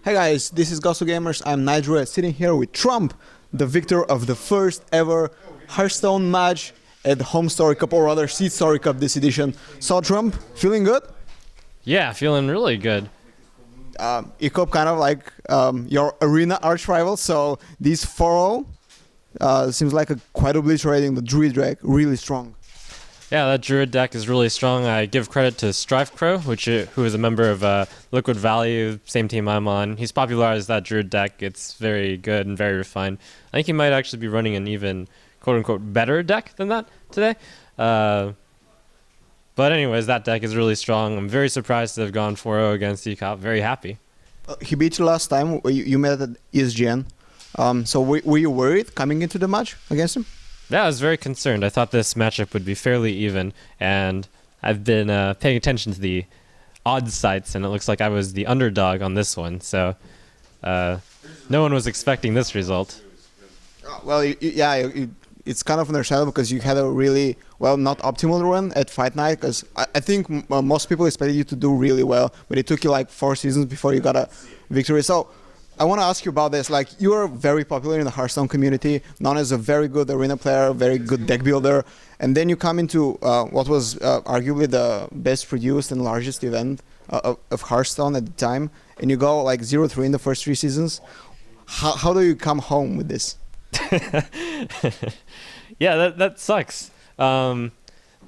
Hey guys, this is GosuGamers. I'm Nigel, sitting here with Trump, the victor of the first ever HearthStone match at Home Story Cup, or rather SeatStoryCup this edition. So Trump, feeling good? Yeah, feeling really good. Ek0p kind of like your arena arch rival, so this 4-0 seems like quite obliterating the Druid deck, really strong. Yeah, that Druid deck is really strong. I give credit to SeatStoryCup, who is a member of Liquid Value, same team I'm on. He's popularized that Druid deck. It's very good and very refined. I think he might actually be running an even quote-unquote better deck than that today. But anyways, that deck is really strong. I'm very surprised to have gone 4-0 against Ek0p. Very happy. He beat you last time. You met at ESGN. So were you worried coming into the match against him? Yeah, I was very concerned. I thought this matchup would be fairly even, and I've been paying attention to the odds sites, and it looks like I was the underdog on this one. So no one was expecting this result. Well, it's kind of understandable because you had a really, well, not optimal run at Fight Night, because I think most people expected you to do really well, but it took you like 4 seasons before you got a victory. So I want to ask you about this. Like, you are very popular in the Hearthstone community, known as a very good arena player, very good deck builder, and then you come into what was arguably the best produced and largest event of Hearthstone at the time, and you go like 0-3 in the first 3 seasons. How do you come home with this? Yeah, that sucks. The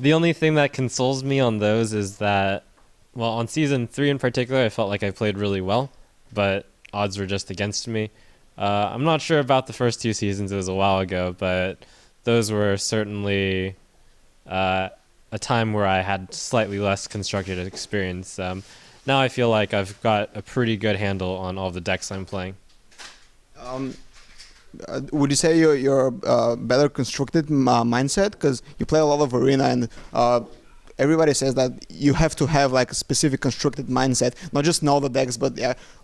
only thing that consoles me on those is that, well, on season 3 in particular, I felt like I played really well, but odds were just against me. I'm not sure about the first 2 seasons. It was a while ago, but those were certainly a time where I had slightly less constructed experience. Now I feel like I've got a pretty good handle on all the decks I'm playing. Would you say you're better constructed mindset, because you play a lot of arena, and everybody says that you have to have like a specific constructed mindset, not just know the decks, but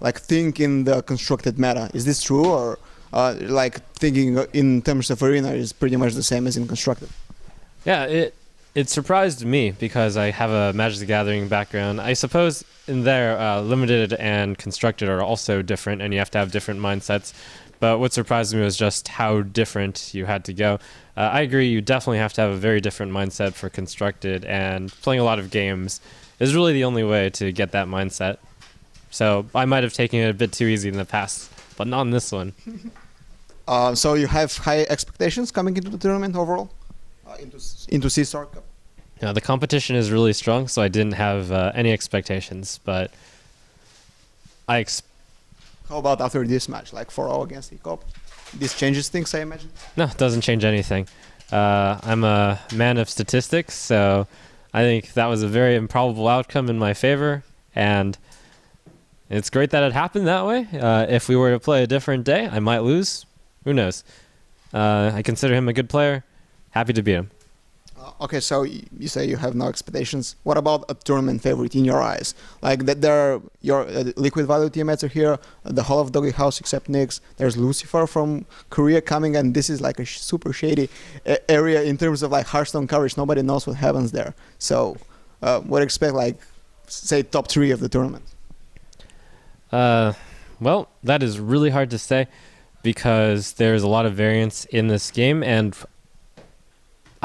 like think in the constructed meta. Is this true, or like thinking in terms of arena is pretty much the same as in constructed? Yeah, it surprised me because I have a Magic the Gathering background. I suppose in there, limited and constructed are also different, and you have to have different mindsets. But what surprised me was just how different you had to go. I agree, you definitely have to have a very different mindset for constructed, and playing a lot of games is really the only way to get that mindset. So I might have taken it a bit too easy in the past, but not in this one. So you have high expectations coming into the tournament overall, into SeatStoryCup? The competition is really strong, so I didn't have any expectations, but How about after this match, like 4-0 against Ek0p? This changes things, I imagine? No, it doesn't change anything. I'm a man of statistics, so I think that was a very improbable outcome in my favor, and it's great that it happened that way. If we were to play a different day, I might lose. Who knows? I consider him a good player. Happy to beat him. Okay, so you say you have no expectations. What about a tournament favorite in your eyes? Like that, your Liquid Value teammates are here, the whole of Doggy House except Nyx. There's Lucifer from Korea coming, and this is like a super shady area in terms of like Hearthstone coverage. Nobody knows what happens there. So, what do you expect, like, say, top 3 of the tournament? Well, that is really hard to say because there's a lot of variance in this game, and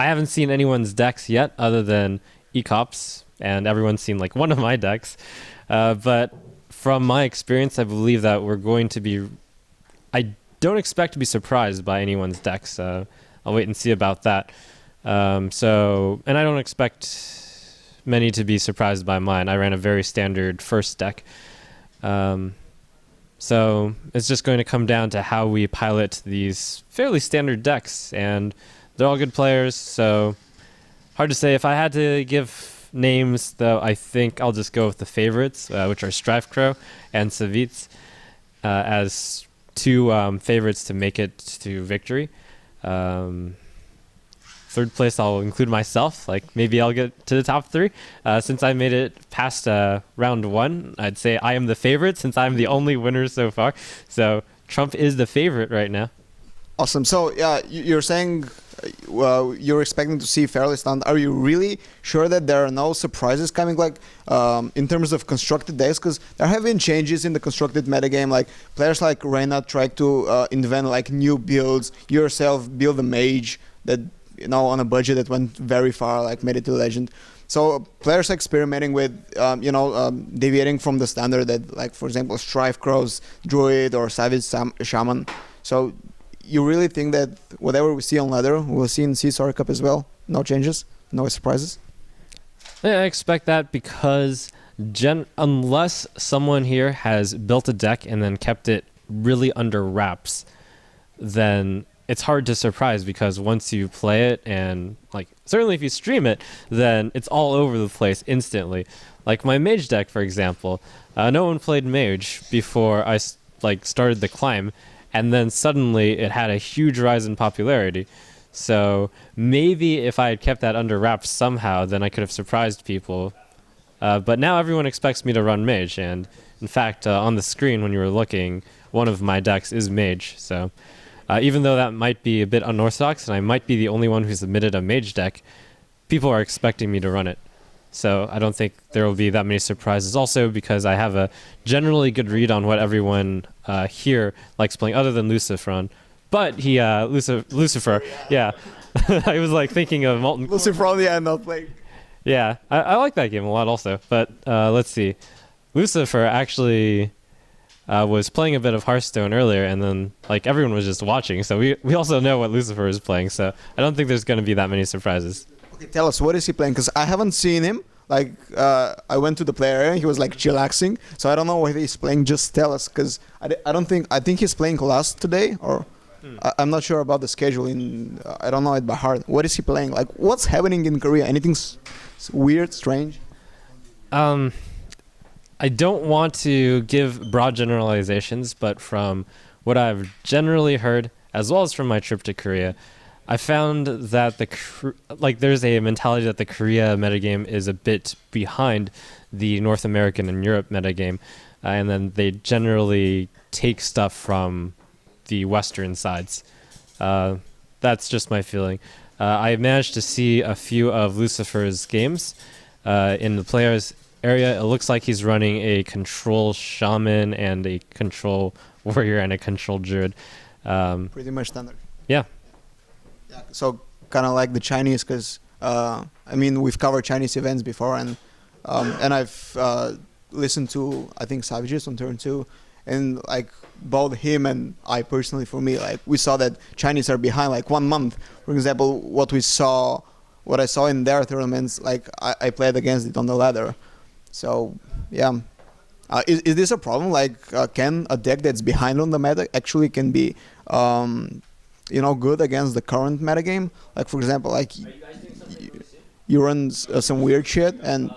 I haven't seen anyone's decks yet other than Ek0p's, and everyone's seen like one of my decks. But from my experience, I believe that we're going to be... I don't expect to be surprised by anyone's decks. I'll wait and see about that. And I don't expect many to be surprised by mine. I ran a very standard first deck. So it's just going to come down to how we pilot these fairly standard decks, and they're all good players, so hard to say. If I had to give names, though, I think I'll just go with the favorites, which are SeatStoryCup and Savitz, as 2 favorites to make it to victory. 3rd place, I'll include myself. Like, maybe I'll get to the top 3. Since I made it past round 1, I'd say I am the favorite since I'm the only winner so far. So Trump is the favorite right now. Awesome. So yeah, you're saying you're expecting to see fairly standard. Are you really sure that there are no surprises coming, like in terms of constructed decks? Because there have been changes in the constructed metagame. Like players like Reyna tried to invent like new builds. You yourself build a mage that on a budget that went very far, like made it to legend. So players experimenting with deviating from the standard that, like for example, Strife Crows, Druid, or Savage Shaman. So you really think that whatever we see on ladder, we'll see in SeatStoryCup as well? No changes? No surprises? Yeah, I expect that because unless someone here has built a deck and then kept it really under wraps, then it's hard to surprise, because once you play it, and like certainly if you stream it, then it's all over the place instantly. Like my mage deck, for example, no one played mage before I started the climb, and then suddenly it had a huge rise in popularity. So maybe if I had kept that under wraps somehow, then I could have surprised people. But now everyone expects me to run mage, and in fact, on the screen when you were looking, one of my decks is mage. So even though that might be a bit unorthodox, and I might be the only one who's submitted a mage deck, people are expecting me to run it. So I don't think there will be that many surprises. Also because I have a generally good read on what everyone here likes playing, other than Lucifer. But Lucifer, yeah. I was like thinking of Molten. Lucifer, yeah, not playing. Yeah, I like that game a lot also. But let's see. Lucifer actually was playing a bit of HearthStone earlier, and then like everyone was just watching. So we also know what Lucifer is playing. So I don't think there's going to be that many surprises. Okay, tell us, what is he playing? Because I haven't seen him. Like I went to the player area, he was like chillaxing. So I don't know what he's playing. Just tell us, because I think he's playing Class today, or I'm not sure about the scheduling. I don't know it by heart. What is he playing? Like, what's happening in Korea? Anything weird, strange? I don't want to give broad generalizations, but from what I've generally heard, as well as from my trip to Korea, I found that there's a mentality that the Korea metagame is a bit behind the North American and Europe metagame, and then they generally take stuff from the Western sides. That's just my feeling. I managed to see a few of Lucifer's games in the players' area. It looks like he's running a control shaman and a control warrior and a control druid. Pretty much standard. Yeah. Yeah. So kind of like the Chinese, because I mean we've covered Chinese events before, and I've listened to I think Savages on turn 2, and like both him and I personally, for me, like we saw that Chinese are behind like 1 month. For example, what I saw in their tournaments, like I played against it on the ladder. So yeah, is this a problem? Like can a deck that's behind on the meta actually can be good against the current metagame? Like for example, like you run some weird shit and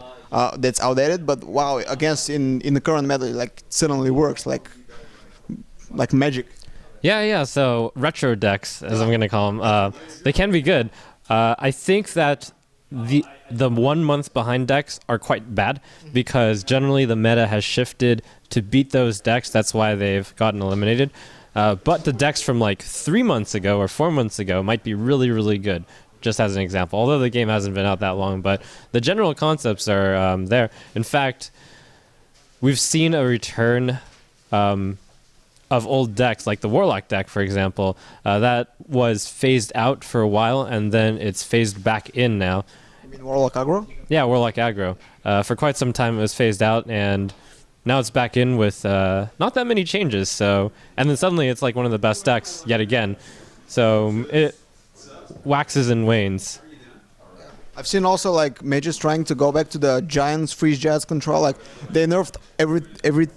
that's outdated, but wow, against in the current meta, like it suddenly works like magic. Yeah. So retro decks, as I'm gonna call them, they can be good. I think that the 1 month behind decks are quite bad, because generally the meta has shifted to beat those decks. That's why they've gotten eliminated. But the decks from like 3 months ago or 4 months ago might be really, really good, just as an example. Although the game hasn't been out that long, but the general concepts are there. In fact, we've seen a return of old decks, like the Warlock deck, for example, that was phased out for a while, and then it's phased back in now. You mean Warlock Aggro? Yeah, Warlock Aggro. For quite some time it was phased out, and now it's back in with not that many changes. So, and then suddenly it's like one of the best decks yet again. So it waxes and wanes. I've seen also like mages trying to go back to the Giants freeze jazz control. Like they nerfed every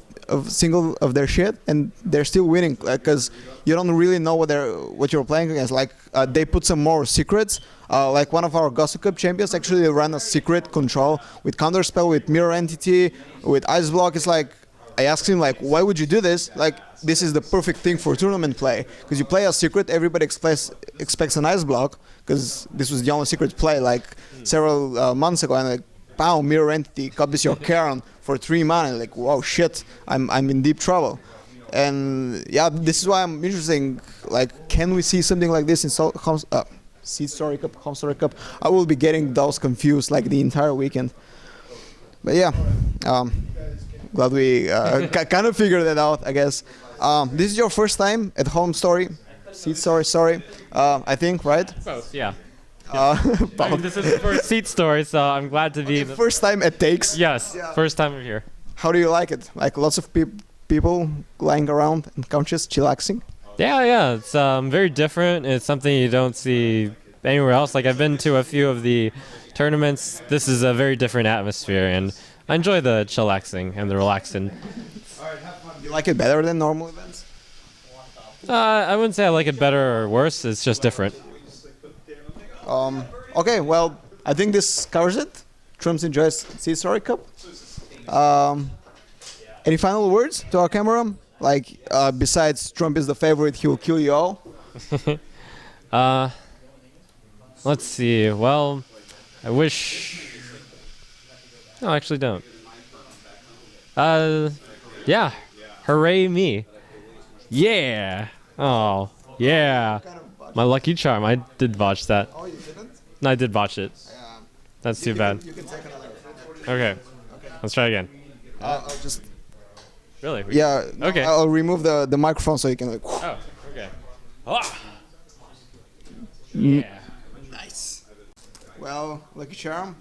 single of their shit, and they're still winning because you don't really know what you're playing against. Like they put some more secrets. Like one of our GosuGamers champions actually ran a secret control with counterspell, with mirror entity, with ice block. It's like I asked him like, why would you do this? Like this is the perfect thing for tournament play, because you play a secret, everybody expects an ice block, because this was the only secret play like several months ago, and like pow, mirror entity, copies your Karen for 3 mana. Like wow, shit, I'm in deep trouble. And yeah, this is why I'm interested. Like, can we see something like this in SeatStoryCup, HearthStoryCup? I will be getting those confused like the entire weekend. But yeah, glad we kind of figured that out, I guess. This is your first time at Home Story, SeatStory, I think, right? Both, yeah. Uh, I mean, this is the first Seat Story, so I'm glad to be. okay, first time at Takes. Yes, first time here. How do you like it? Like lots of people lying around and couches, chillaxing? Yeah, it's very different. It's something you don't see anywhere else. Like I've been to a few of the tournaments. This is a very different atmosphere, and I enjoy the chillaxing and the relaxing. You like it better than normal events? I wouldn't say I like it better or worse. It's just different. Okay, well, I think this covers it. Trumps enjoys SeatStoryCup. Any final words to our camera? Like, besides Trump is the favorite, he will kill you all. Let's see. Well, I wish. No, I actually don't. Yeah. Hooray me. Yeah. Oh, yeah. My lucky charm. I did botch that. Oh, you didn't? No, I did botch it. That's too bad. You can take another. Okay. Let's try again. I'll just. Really? Yeah. No, Okay. I'll remove the microphone so you can like. Oh, okay. Ah! Yeah. Nice. Well, lucky charm.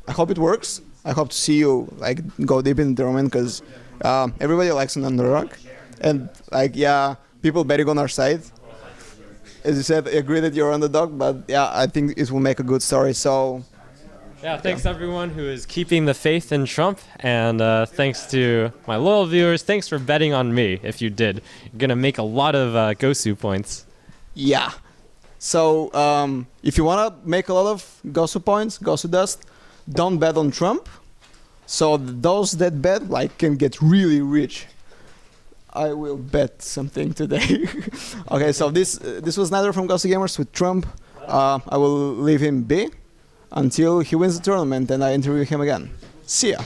I hope it works. I hope to see you like go deep in the tournament because everybody likes an underdog, and like yeah, people betting on our side. As you said, I agree that you're underdog, but yeah, I think it will make a good story. So. Yeah, thanks everyone who is keeping the faith in Trump, and thanks to my loyal viewers. Thanks for betting on me. If you did, you're gonna make a lot of Gosu points. Yeah. So if you wanna make a lot of Gosu points, Gosu dust, don't bet on Trump. So those that bet like can get really rich. I will bet something today. Okay, so this was Neither from GosuGamers with Trump. I will leave him be until he wins the tournament and I interview him again. See ya.